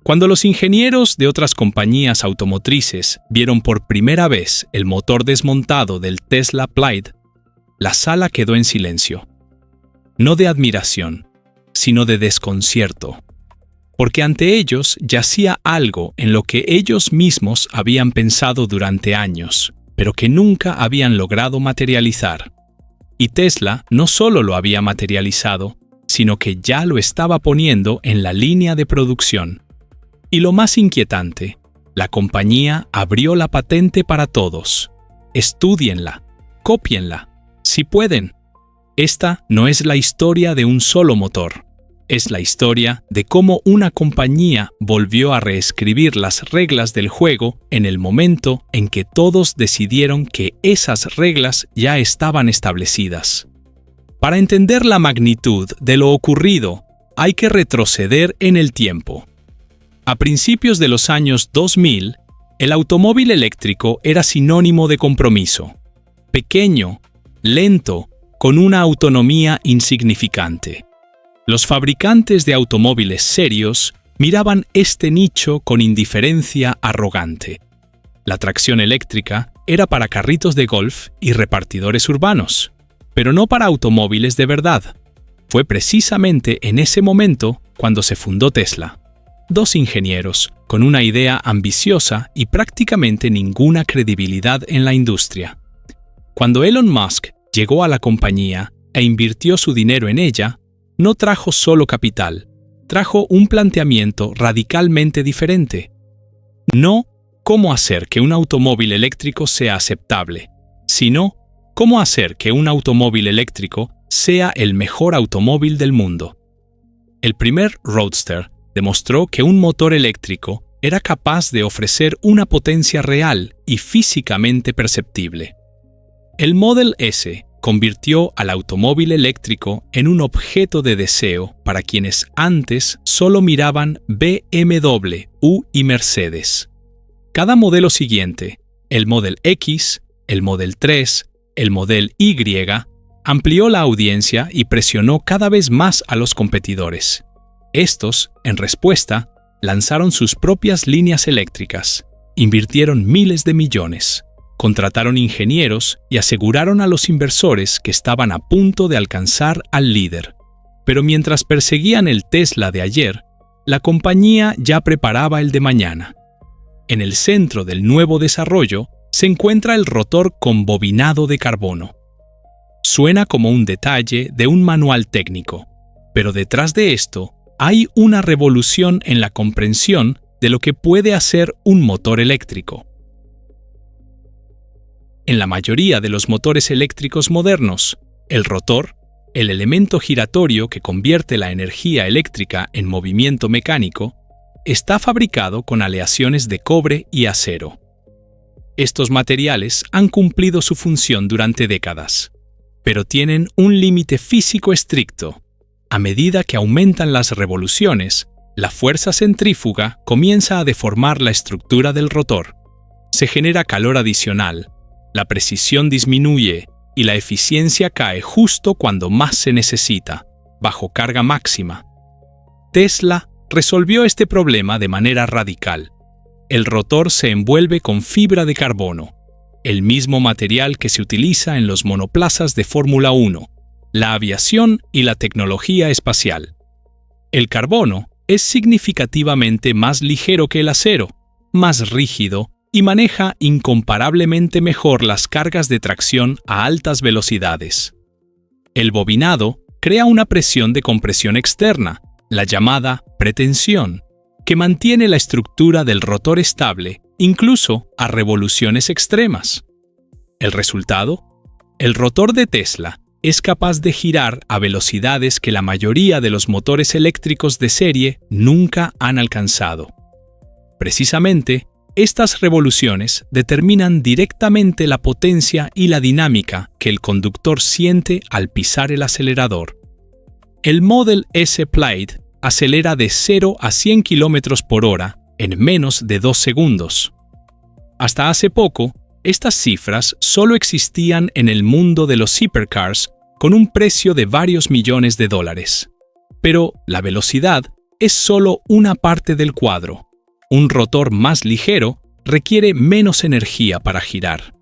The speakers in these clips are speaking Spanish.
Cuando los ingenieros de otras compañías automotrices vieron por primera vez el motor desmontado del Tesla Plaid, la sala quedó en silencio. No de admiración, sino de desconcierto, porque ante ellos yacía algo en lo que ellos mismos habían pensado durante años, pero que nunca habían logrado materializar. Y Tesla no solo lo había materializado, sino que ya lo estaba poniendo en la línea de producción. Y lo más inquietante, la compañía abrió la patente para todos. Estúdienla, cópienla, si pueden. Esta no es la historia de un solo motor. Es la historia de cómo una compañía volvió a reescribir las reglas del juego en el momento en que todos decidieron que esas reglas ya estaban establecidas. Para entender la magnitud de lo ocurrido, hay que retroceder en el tiempo. A principios de los años 2000, el automóvil eléctrico era sinónimo de compromiso. Pequeño, lento, con una autonomía insignificante. Los fabricantes de automóviles serios miraban este nicho con indiferencia arrogante. La tracción eléctrica era para carritos de golf y repartidores urbanos, pero no para automóviles de verdad. Fue precisamente en ese momento cuando se fundó Tesla. Dos ingenieros, con una idea ambiciosa y prácticamente ninguna credibilidad en la industria. Cuando Elon Musk llegó a la compañía e invirtió su dinero en ella, no trajo solo capital, trajo un planteamiento radicalmente diferente. No cómo hacer que un automóvil eléctrico sea aceptable, sino cómo hacer que un automóvil eléctrico sea el mejor automóvil del mundo. El primer Roadster demostró que un motor eléctrico era capaz de ofrecer una potencia real y físicamente perceptible. El Model S convirtió al automóvil eléctrico en un objeto de deseo para quienes antes solo miraban BMW y Mercedes. Cada modelo siguiente, el Model X, el Model 3, el Model Y, amplió la audiencia y presionó cada vez más a los competidores. Estos, en respuesta, lanzaron sus propias líneas eléctricas, invirtieron miles de millones, contrataron ingenieros y aseguraron a los inversores que estaban a punto de alcanzar al líder. Pero mientras perseguían el Tesla de ayer, la compañía ya preparaba el de mañana. En el centro del nuevo desarrollo se encuentra el rotor con bobinado de carbono. Suena como un detalle de un manual técnico, pero detrás de esto hay una revolución en la comprensión de lo que puede hacer un motor eléctrico. En la mayoría de los motores eléctricos modernos, el rotor, el elemento giratorio que convierte la energía eléctrica en movimiento mecánico, está fabricado con aleaciones de cobre y acero. Estos materiales han cumplido su función durante décadas, pero tienen un límite físico estricto. A medida que aumentan las revoluciones, la fuerza centrífuga comienza a deformar la estructura del rotor. Se genera calor adicional, la precisión disminuye y la eficiencia cae justo cuando más se necesita, bajo carga máxima. Tesla resolvió este problema de manera radical. El rotor se envuelve con fibra de carbono, el mismo material que se utiliza en los monoplazas de Fórmula 1, la aviación y la tecnología espacial. El carbono es significativamente más ligero que el acero, más rígido y maneja incomparablemente mejor las cargas de tracción a altas velocidades. El bobinado crea una presión de compresión externa, la llamada pretensión, que mantiene la estructura del rotor estable incluso a revoluciones extremas. El resultado: el rotor de Tesla es capaz de girar a velocidades que la mayoría de los motores eléctricos de serie nunca han alcanzado. Precisamente, estas revoluciones determinan directamente la potencia y la dinámica que el conductor siente al pisar el acelerador. El Model S Plaid acelera de 0 a 100 km/h en menos de 2 segundos. Hasta hace poco, estas cifras solo existían en el mundo de los hypercars con un precio de varios millones de dólares. Pero la velocidad es solo una parte del cuadro. Un rotor más ligero requiere menos energía para girar.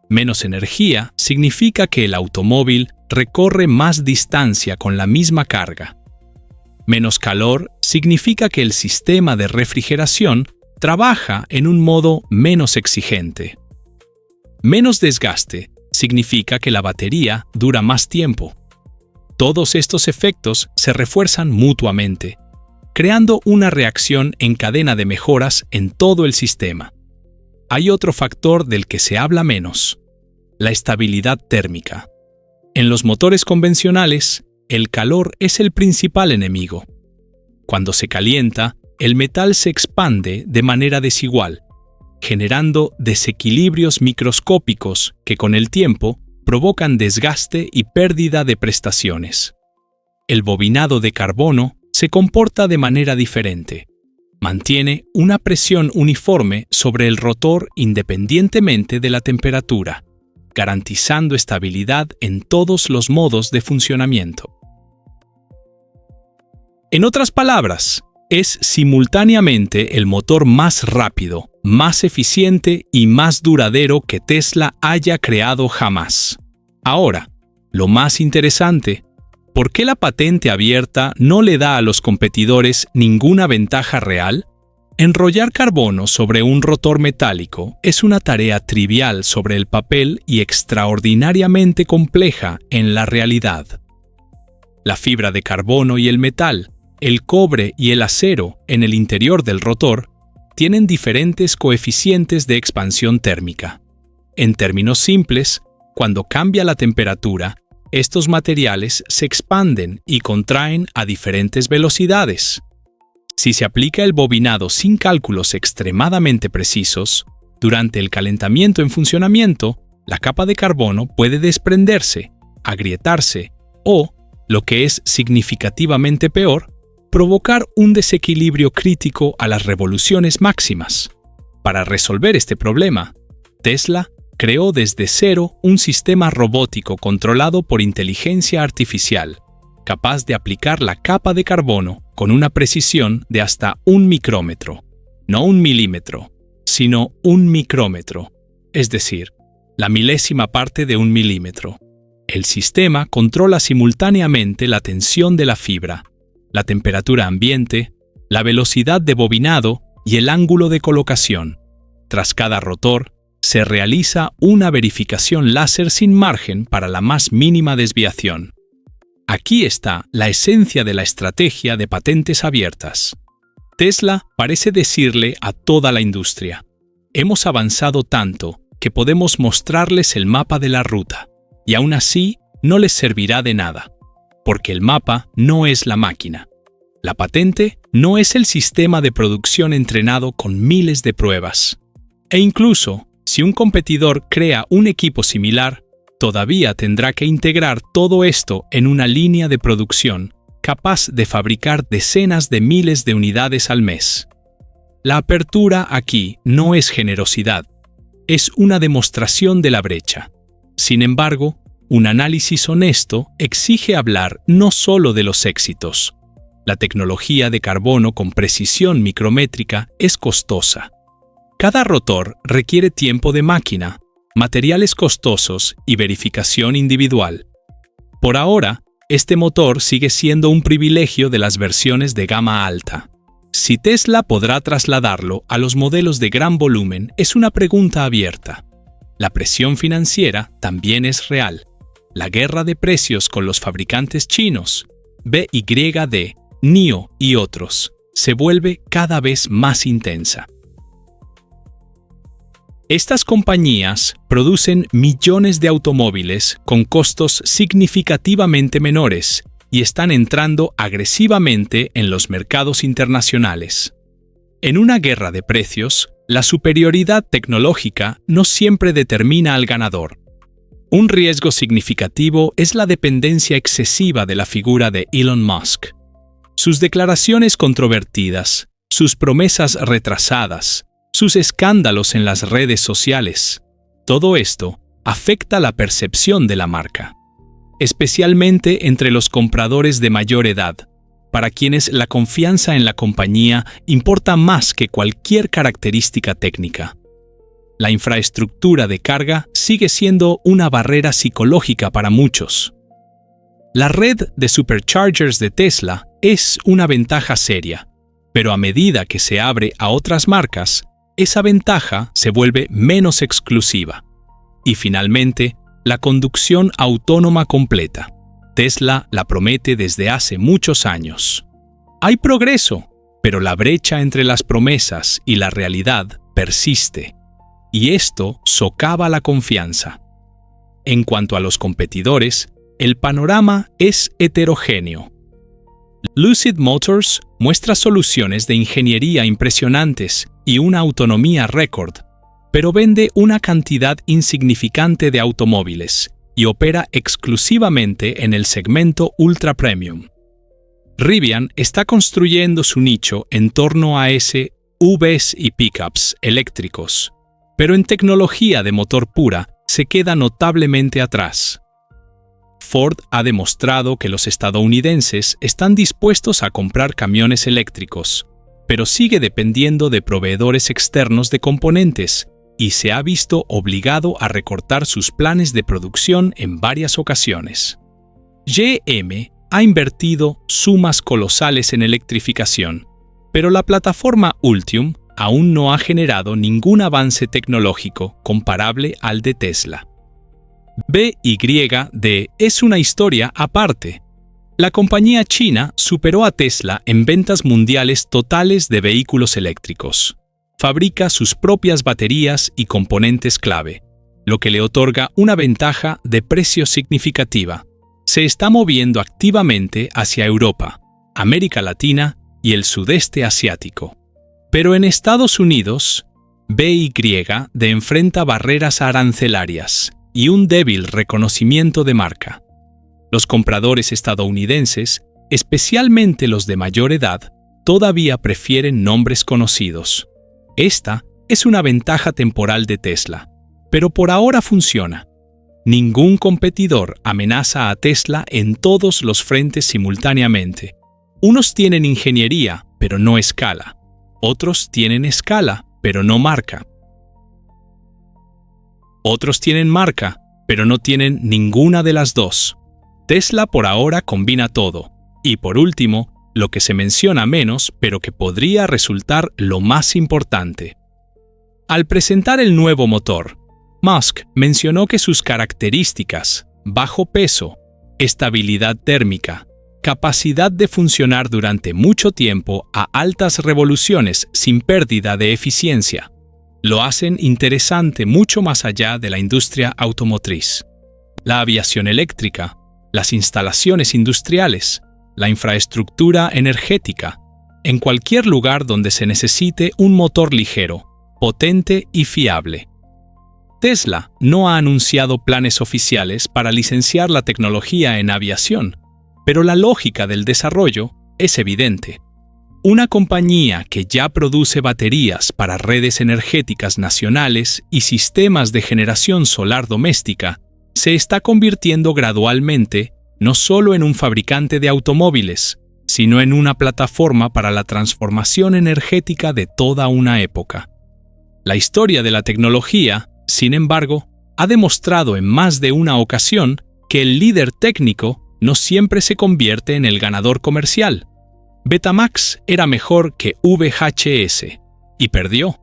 Menos energía significa que el automóvil recorre más distancia con la misma carga. Menos calor significa que el sistema de refrigeración trabaja en un modo menos exigente. Menos desgaste significa que la batería dura más tiempo. Todos estos efectos se refuerzan mutuamente, creando una reacción en cadena de mejoras en todo el sistema. Hay otro factor del que se habla menos: la estabilidad térmica. En los motores convencionales, el calor es el principal enemigo. Cuando se calienta, el metal se expande de manera desigual, generando desequilibrios microscópicos que con el tiempo provocan desgaste y pérdida de prestaciones. El bobinado de carbono se comporta de manera diferente. Mantiene una presión uniforme sobre el rotor independientemente de la temperatura, garantizando estabilidad en todos los modos de funcionamiento. En otras palabras, es simultáneamente el motor más rápido, más eficiente y más duradero que Tesla haya creado jamás. Ahora, lo más interesante: ¿por qué la patente abierta no le da a los competidores ninguna ventaja real? Enrollar carbono sobre un rotor metálico es una tarea trivial sobre el papel y extraordinariamente compleja en la realidad. La fibra de carbono y el metal, el cobre y el acero en el interior del rotor tienen diferentes coeficientes de expansión térmica. En términos simples, cuando cambia la temperatura, estos materiales se expanden y contraen a diferentes velocidades. Si se aplica el bobinado sin cálculos extremadamente precisos, durante el calentamiento en funcionamiento, la capa de carbono puede desprenderse, agrietarse o, lo que es significativamente peor, provocar un desequilibrio crítico a las revoluciones máximas. Para resolver este problema, Tesla creó desde cero un sistema robótico controlado por inteligencia artificial, capaz de aplicar la capa de carbono con una precisión de hasta 1 micrómetro, no 1 milímetro, sino 1 micrómetro, es decir, la milésima parte de 1 milímetro. El sistema controla simultáneamente la tensión de la fibra, la temperatura ambiente, la velocidad de bobinado y el ángulo de colocación. Tras cada rotor, se realiza una verificación láser sin margen para la más mínima desviación. Aquí está la esencia de la estrategia de patentes abiertas. Tesla parece decirle a toda la industria: hemos avanzado tanto que podemos mostrarles el mapa de la ruta, y aún así no les servirá de nada, porque el mapa no es la máquina. La patente no es el sistema de producción entrenado con miles de pruebas. E incluso, si un competidor crea un equipo similar, todavía tendrá que integrar todo esto en una línea de producción capaz de fabricar decenas de miles de unidades al mes. La apertura aquí no es generosidad, es una demostración de la brecha. Sin embargo, un análisis honesto exige hablar no solo de los éxitos. La tecnología de carbono con precisión micrométrica es costosa. Cada rotor requiere tiempo de máquina, materiales costosos y verificación individual. Por ahora, este motor sigue siendo un privilegio de las versiones de gama alta. Si Tesla podrá trasladarlo a los modelos de gran volumen es una pregunta abierta. La presión financiera también es real. La guerra de precios con los fabricantes chinos, BYD, NIO y otros, se vuelve cada vez más intensa. Estas compañías producen millones de automóviles con costos significativamente menores y están entrando agresivamente en los mercados internacionales. En una guerra de precios, la superioridad tecnológica no siempre determina al ganador. Un riesgo significativo es la dependencia excesiva de la figura de Elon Musk. Sus declaraciones controvertidas, sus promesas retrasadas, sus escándalos en las redes sociales, todo esto afecta la percepción de la marca, especialmente entre los compradores de mayor edad. para quienes la confianza en la compañía importa más que cualquier característica técnica. La infraestructura de carga sigue siendo una barrera psicológica para muchos. La red de superchargers de Tesla es una ventaja seria, pero a medida que se abre a otras marcas, esa ventaja se vuelve menos exclusiva. Y finalmente, la conducción autónoma completa. Tesla la promete desde hace muchos años. Hay progreso, pero la brecha entre las promesas y la realidad persiste, y esto socava la confianza. En cuanto a los competidores, el panorama es heterogéneo. Lucid Motors muestra soluciones de ingeniería impresionantes y una autonomía récord, pero vende una cantidad insignificante de automóviles y opera exclusivamente en el segmento ultra premium. Rivian está construyendo su nicho en torno a SUVs y pickups eléctricos, pero en tecnología de motor pura se queda notablemente atrás. Ford ha demostrado que los estadounidenses están dispuestos a comprar camiones eléctricos, pero sigue dependiendo de proveedores externos de componentes y se ha visto obligado a recortar sus planes de producción en varias ocasiones. GM ha invertido sumas colosales en electrificación, pero la plataforma Ultium aún no ha generado ningún avance tecnológico comparable al de Tesla. BYD es una historia aparte. La compañía china superó a Tesla en ventas mundiales totales de vehículos eléctricos. Fabrica sus propias baterías y componentes clave, lo que le otorga una ventaja de precio significativa. Se está moviendo activamente hacia Europa, América Latina y el sudeste asiático. Pero en Estados Unidos, BYD enfrenta barreras arancelarias y un débil reconocimiento de marca. Los compradores estadounidenses, especialmente los de mayor edad, todavía prefieren nombres conocidos. Esta es una ventaja temporal de Tesla, pero por ahora funciona. Ningún competidor amenaza a Tesla en todos los frentes simultáneamente. Unos tienen ingeniería, pero no escala. Otros tienen escala, pero no marca. Otros tienen marca, pero no tienen ninguna de las dos. Tesla por ahora combina todo. Y por último, lo que se menciona menos, pero que podría resultar lo más importante. Al presentar el nuevo motor, Musk mencionó que sus características, bajo peso, estabilidad térmica, capacidad de funcionar durante mucho tiempo a altas revoluciones sin pérdida de eficiencia, lo hacen interesante mucho más allá de la industria automotriz. La aviación eléctrica, las instalaciones industriales, la infraestructura energética, en cualquier lugar donde se necesite un motor ligero, potente y fiable. Tesla no ha anunciado planes oficiales para licenciar la tecnología en aviación, pero la lógica del desarrollo es evidente. Una compañía que ya produce baterías para redes energéticas nacionales y sistemas de generación solar doméstica se está convirtiendo gradualmente no solo en un fabricante de automóviles, sino en una plataforma para la transformación energética de toda una época. La historia de la tecnología, sin embargo, ha demostrado en más de una ocasión que el líder técnico no siempre se convierte en el ganador comercial. Betamax era mejor que VHS y perdió.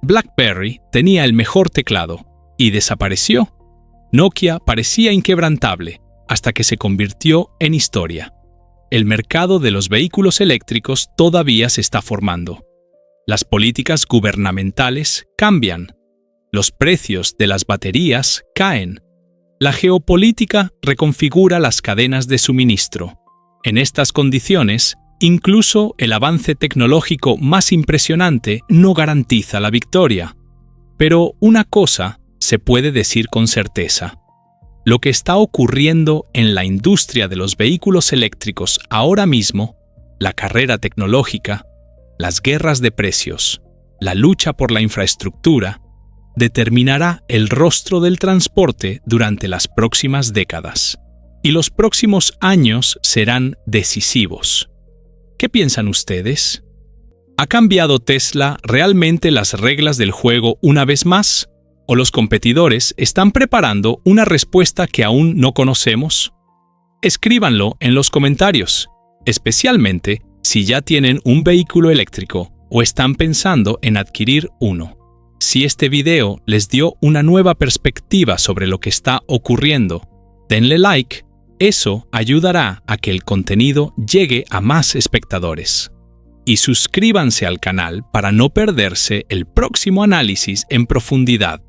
BlackBerry tenía el mejor teclado y desapareció. Nokia parecía inquebrantable hasta que se convirtió en historia. El mercado de los vehículos eléctricos todavía se está formando. Las políticas gubernamentales cambian. Los precios de las baterías caen. La geopolítica reconfigura las cadenas de suministro. En estas condiciones, incluso el avance tecnológico más impresionante no garantiza la victoria. Pero una cosa se puede decir con certeza. Lo que está ocurriendo en la industria de los vehículos eléctricos ahora mismo, la carrera tecnológica, las guerras de precios, la lucha por la infraestructura, determinará el rostro del transporte durante las próximas décadas. Y los próximos años serán decisivos. ¿Qué piensan ustedes? ¿Ha cambiado Tesla realmente las reglas del juego una vez más? ¿O los competidores están preparando una respuesta que aún no conocemos? Escríbanlo en los comentarios, especialmente si ya tienen un vehículo eléctrico o están pensando en adquirir uno. Si este video les dio una nueva perspectiva sobre lo que está ocurriendo, denle like, eso ayudará a que el contenido llegue a más espectadores. Y suscríbanse al canal para no perderse el próximo análisis en profundidad,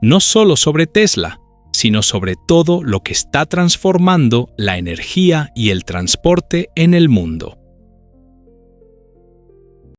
no solo sobre Tesla, sino sobre todo lo que está transformando la energía y el transporte en el mundo.